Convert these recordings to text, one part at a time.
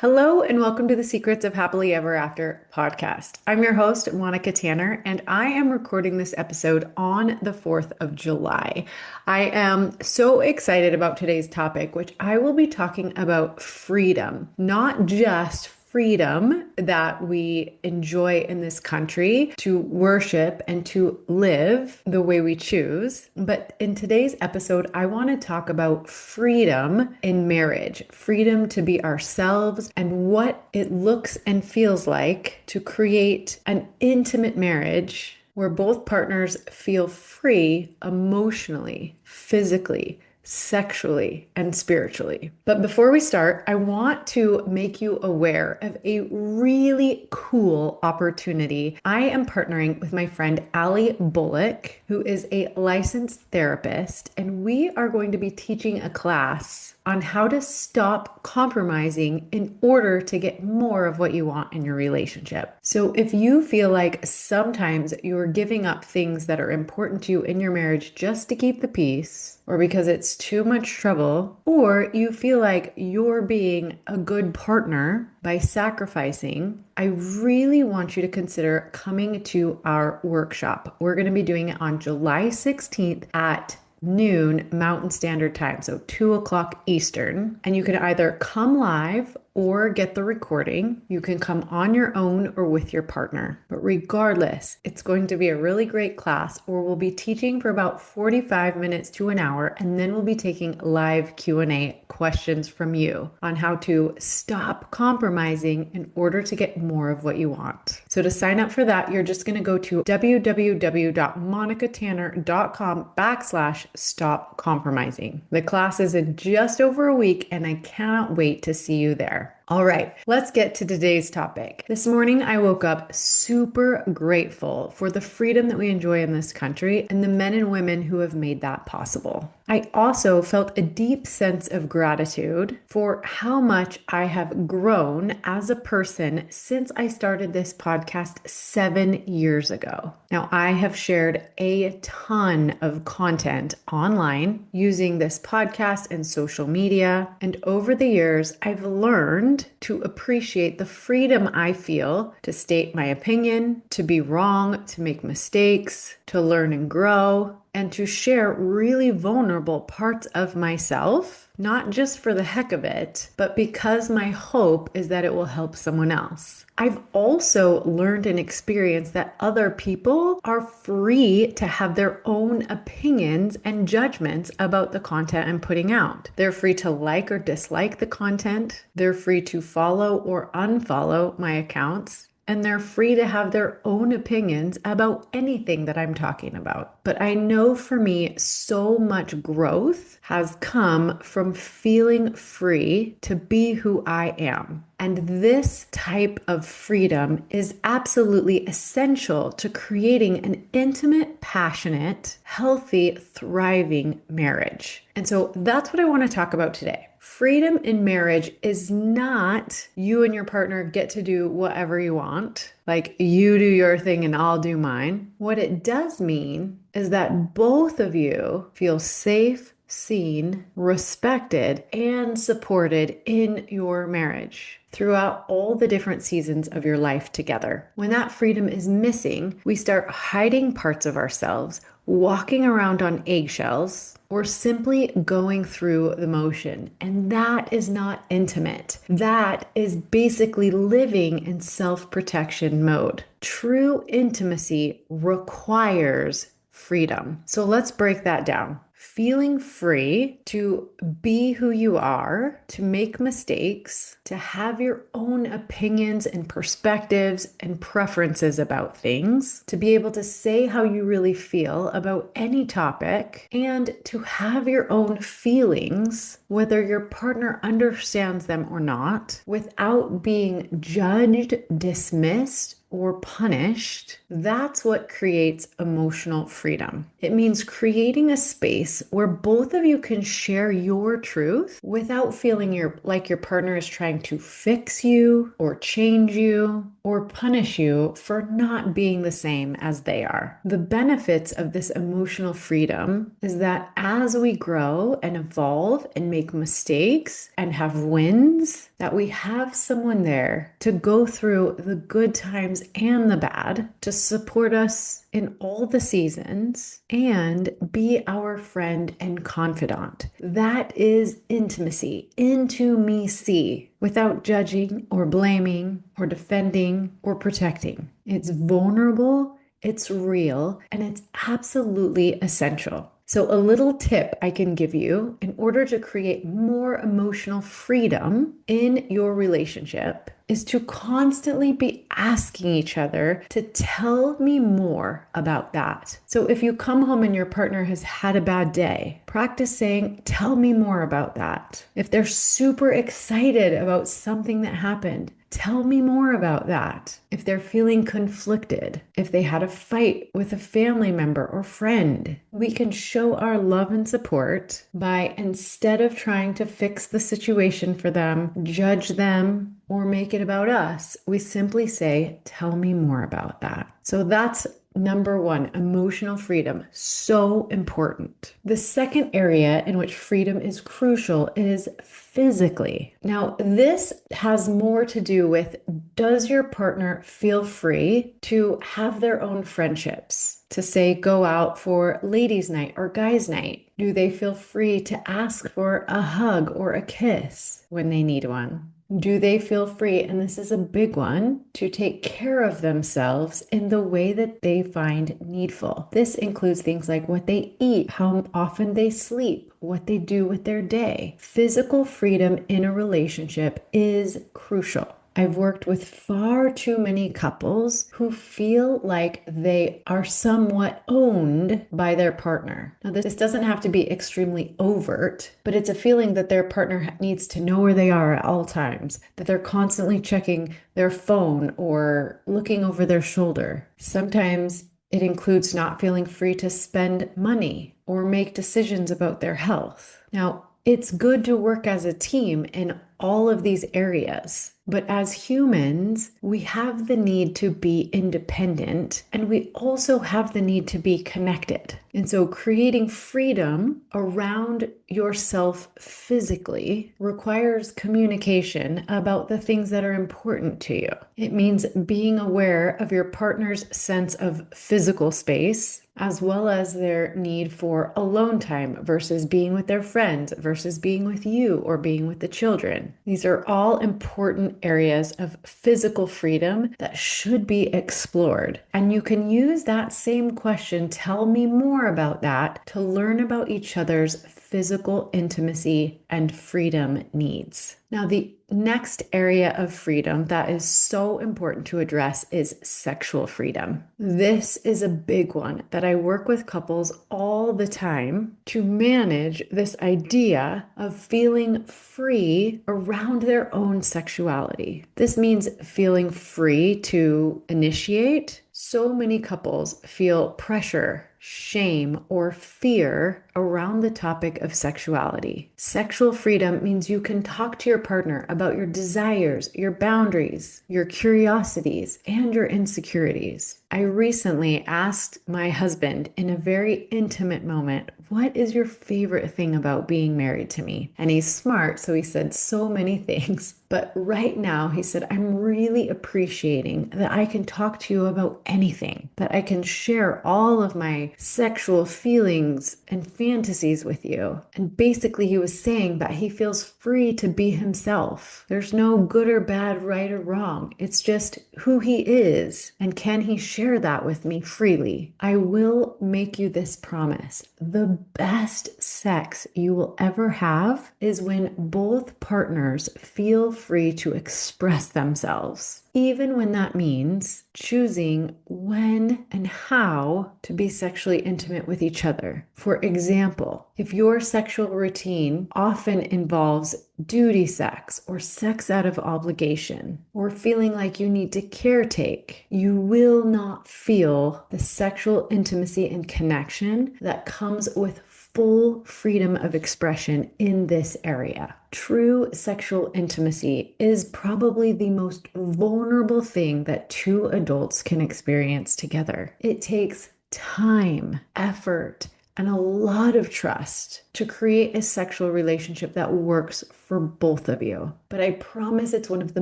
Hello, and welcome to the Secrets of Happily Ever After podcast. I'm your host, Monica Tanner, and I am recording this episode on the 4th of July. I am so excited about today's topic, which I will be talking about freedom, not just freedom that we enjoy in this country to worship and to live the way we choose. But in today's episode, I want to talk about freedom in marriage, freedom to be ourselves, and what it looks and feels like to create an intimate marriage where both partners feel free emotionally, physically, sexually, and spiritually. But before we start, I want to make you aware of a really cool opportunity. I am partnering with my friend Allie Bullock, who is a licensed therapist, and we are going to be teaching a class on how to stop compromising in order to get more of what you want in your relationship. So if you feel like sometimes you're giving up things that are important to you in your marriage just to keep the peace, or because it's too much trouble, or you feel like you're being a good partner by sacrificing, I really want you to consider coming to our workshop. We're going to be doing it on July 16th at noon Mountain Standard Time, so 2 o'clock Eastern. And you can either come live or get the recording. You can come on your own or with your partner. But regardless, it's going to be a really great class where we'll be teaching for about 45 minutes to an hour, and then we'll be taking live Q&A questions from you on how to stop compromising in order to get more of what you want. So to sign up for that, you're just going to go to www.monicatanner.com/stop compromising. The class is in just over a week, and I cannot wait to see you there. All right, let's get to today's topic. This morning, I woke up super grateful for the freedom that we enjoy in this country and the men and women who have made that possible. I also felt a deep sense of gratitude for how much I have grown as a person since I started this podcast 7 years ago. Now, I have shared a ton of content online using this podcast and social media, and over the years, I've learned to appreciate the freedom I feel to state my opinion, to be wrong, to make mistakes, to learn and grow, and to share really vulnerable parts of myself, not just for the heck of it, but because my hope is that it will help someone else. I've also learned and experienced that other people are free to have their own opinions and judgments about the content I'm putting out. They're free to like or dislike the content. They're free to follow or unfollow my accounts. And they're free to have their own opinions about anything that I'm talking about. But I know for me, so much growth has come from feeling free to be who I am. And this type of freedom is absolutely essential to creating an intimate, passionate, healthy, thriving marriage. And so that's what I want to talk about today. Freedom in marriage is not you and your partner get to do whatever you want, like you do your thing and I'll do mine. What it does mean is that both of you feel safe, seen, respected, and supported in your marriage throughout all the different seasons of your life together. When that freedom is missing, we start hiding parts of ourselves, walking around on eggshells, or simply going through the motion. And that is not intimate. That is basically living in self-protection mode. True intimacy requires freedom. So let's break that down. Feeling free to be who you are, to make mistakes, to have your own opinions and perspectives and preferences about things, to be able to say how you really feel about any topic, and to have your own feelings, whether your partner understands them or not, without being judged, dismissed, or punished. That's what creates emotional freedom. It means creating a space where both of you can share your truth without feeling like your partner is trying to fix you or change you or punish you for not being the same as they are. The benefits of this emotional freedom is that as we grow and evolve and make mistakes and have wins, that we have someone there to go through the good times and the bad, to support us in all the seasons, and be our friend and confidant. That is intimacy, into me see, without judging or blaming or defending or protecting. It's vulnerable, it's real, and it's absolutely essential. So, a little tip I can give you in order to create more emotional freedom in your relationship is to constantly be asking each other to tell me more about that. So, if you come home and your partner has had a bad day, practice saying, tell me more about that. If they're super excited about something that happened, tell me more about that. If they're feeling conflicted, if they had a fight with a family member or friend, we can show our love and support by, instead of trying to fix the situation for them, judge them, or make it about us, we simply say, tell me more about that. So that's number one, emotional freedom, so important. The second area in which freedom is crucial is physically. Now, this has more to do with, does your partner feel free to have their own friendships? To say, go out for ladies' night or guys' night? Do they feel free to ask for a hug or a kiss when they need one? Do they feel free, and this is a big one, to take care of themselves in the way that they find needful? This includes things like what they eat, how often they sleep, what they do with their day. Physical freedom in a relationship is crucial. I've worked with far too many couples who feel like they are somewhat owned by their partner. Now, this doesn't have to be extremely overt, but it's a feeling that their partner needs to know where they are at all times, that they're constantly checking their phone or looking over their shoulder. Sometimes it includes not feeling free to spend money or make decisions about their health. Now, it's good to work as a team in all of these areas. But as humans, we have the need to be independent, and we also have the need to be connected. And so creating freedom around yourself physically requires communication about the things that are important to you. It means being aware of your partner's sense of physical space, as well as their need for alone time versus being with their friends versus being with you or being with the children. These are all important areas of physical freedom that should be explored. And you can use that same question, tell me more about that, to learn about each other's physical intimacy and freedom needs. Now, the next area of freedom that is so important to address is sexual freedom. This is a big one that I work with couples all the time to manage this idea of feeling free around their own sexuality. This means feeling free to initiate. So many couples feel pressure, shame, or fear around the topic of sexuality. Sexual freedom means you can talk to your partner about your desires, your boundaries, your curiosities, and your insecurities. I recently asked my husband in a very intimate moment, what is your favorite thing about being married to me? And he's smart, so he said so many things. But right now, he said, I'm really appreciating that I can talk to you about anything, that I can share all of my sexual feelings and fantasies with you. And basically, he was saying that he feels free to be himself. There's no good or bad, right or wrong. It's just who he is. And can he share that with me freely? I will make you this promise. The best sex you will ever have is when both partners feel free to express themselves, even when that means choosing when and how to be sexually intimate with each other. For example, if your sexual routine often involves duty sex or sex out of obligation or feeling like you need to caretake, you will not feel the sexual intimacy and connection that comes with full freedom of expression in this area. True sexual intimacy is probably the most vulnerable thing that two adults can experience together. It takes time, effort, and a lot of trust to create a sexual relationship that works for both of you. But I promise it's one of the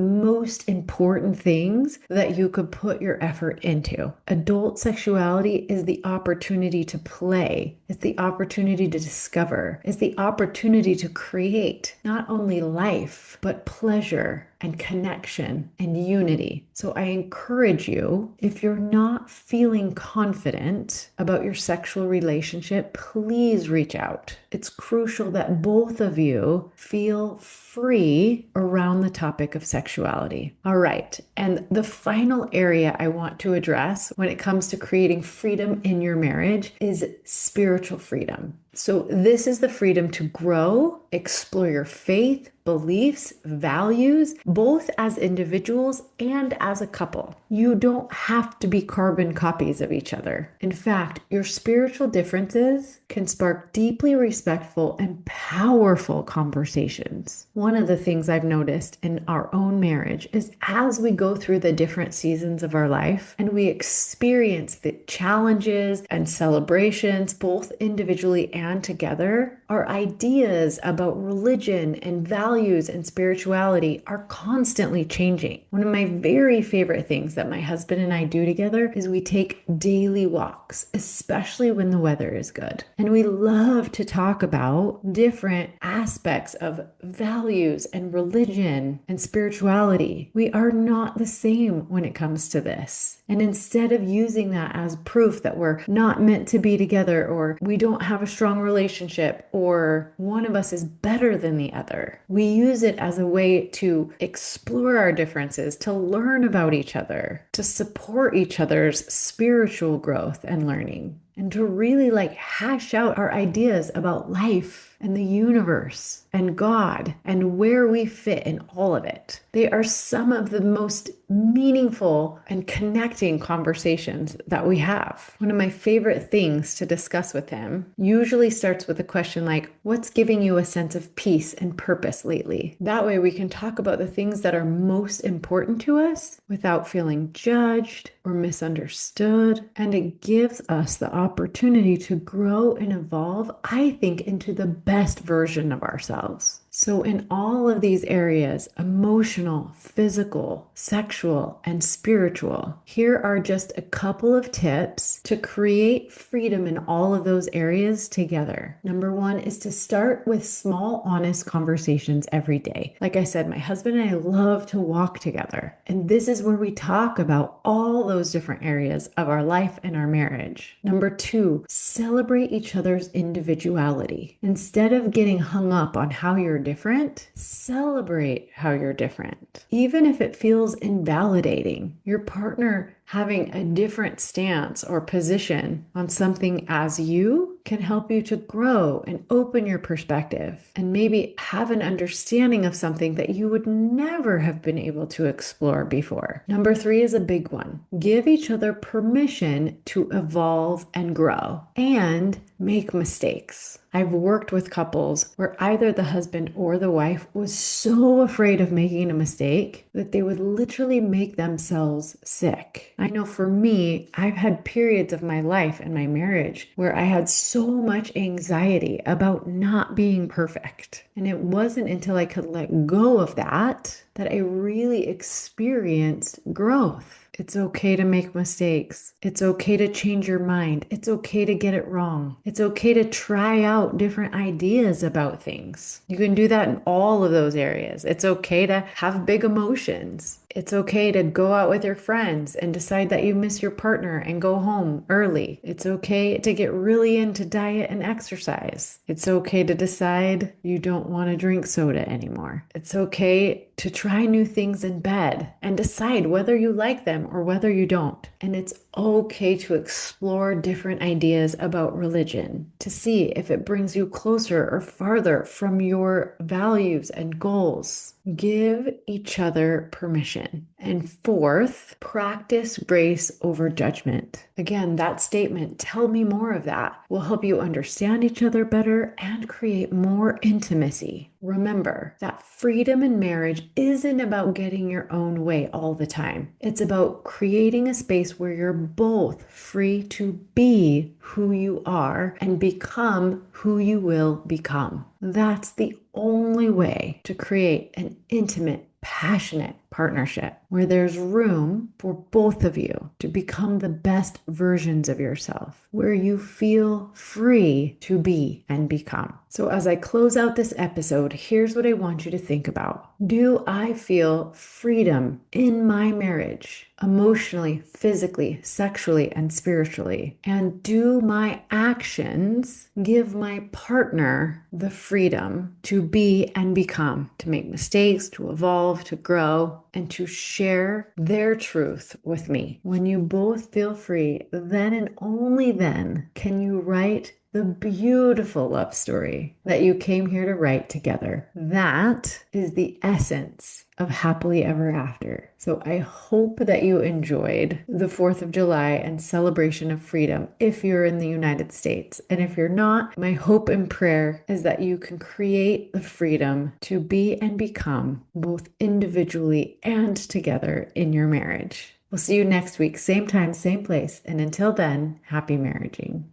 most important things that you could put your effort into. Adult sexuality is the opportunity to play, it's the opportunity to discover, it's the opportunity to create not only life, but pleasure and connection and unity. So I encourage you, if you're not feeling confident about your sexual relationship, please reach out. It's crucial that both of you feel free around the topic of sexuality. All right. And the final area I want to address when it comes to creating freedom in your marriage is spiritual freedom. So this is the freedom to grow, explore your faith, beliefs, values, both as individuals and as a couple. You don't have to be carbon copies of each other. In fact, your spiritual differences can spark deeply respectful and powerful conversations. One of the things I've noticed in our own marriage is as we go through the different seasons of our life and we experience the challenges and celebrations, both individually and together, our ideas about religion and values and spirituality are constantly changing. One of my very favorite things that my husband and I do together is we take daily walks, especially when the weather is good. And we love to talk about different aspects of values and religion and spirituality. We are not the same when it comes to this. And instead of using that as proof that we're not meant to be together, or we don't have a strong relationship, or one of us is better than the other, we use it as a way to explore our differences, to learn about each other, to support each other's spiritual growth and learning, and to really hash out our ideas about life and the universe and God and where we fit in all of it. They are some of the most meaningful and connecting conversations that we have. One of my favorite things to discuss with him usually starts with a question like, what's giving you a sense of peace and purpose lately? That way we can talk about the things that are most important to us without feeling judged or misunderstood. And it gives us the opportunity to grow and evolve, I think, into the best version of ourselves. So in all of these areas, emotional, physical, sexual, and spiritual, here are just a couple of tips to create freedom in all of those areas together. Number one is to start with small, honest conversations every day. Like I said, my husband and I love to walk together. And this is where we talk about all those different areas of our life and our marriage. Number two, celebrate each other's individuality. Instead of getting hung up on how you're different, celebrate how you're different. Even if it feels invalidating, your partner having a different stance or position on something as you can help you to grow and open your perspective and maybe have an understanding of something that you would never have been able to explore before. Number three is a big one. Give each other permission to evolve and grow and make mistakes. I've worked with couples where either the husband or the wife was so afraid of making a mistake that they would literally make themselves sick. I know for me, I've had periods of my life and my marriage where I had so much anxiety about not being perfect. And it wasn't until I could let go of that I really experienced growth. It's okay to make mistakes. It's okay to change your mind. It's okay to get it wrong. It's okay to try out different ideas about things. You can do that in all of those areas. It's okay to have big emotions. It's okay to go out with your friends and decide that you miss your partner and go home early. It's okay to get really into diet and exercise. It's okay to decide you don't want to drink soda anymore. It's okay to try new things in bed and decide whether you like them or whether you don't. And it's okay to explore different ideas about religion to see if it brings you closer or farther from your values and goals. Give each other permission. And fourth, practice grace over judgment. Again, that statement, tell me more of that, will help you understand each other better and create more intimacy. Remember that freedom in marriage isn't about getting your own way all the time. It's about creating a space where you're both free to be who you are and become who you will become. That's the only way to create an intimate, passionate partnership where there's room for both of you to become the best versions of yourself, where you feel free to be and become. So, as I close out this episode, here's what I want you to think about. Do I feel freedom in my marriage, emotionally, physically, sexually, and spiritually? And do my actions give my partner the freedom to be and become, to make mistakes, to evolve, to grow, and to share their truth with me? When you both feel free, then and only then can you write the beautiful love story that you came here to write together. That is the essence of happily ever after. So I hope that you enjoyed the 4th of July and celebration of freedom if you're in the United States. And if you're not, my hope and prayer is that you can create the freedom to be and become both individually and together in your marriage. We'll see you next week, same time, same place. And until then, happy marriaging.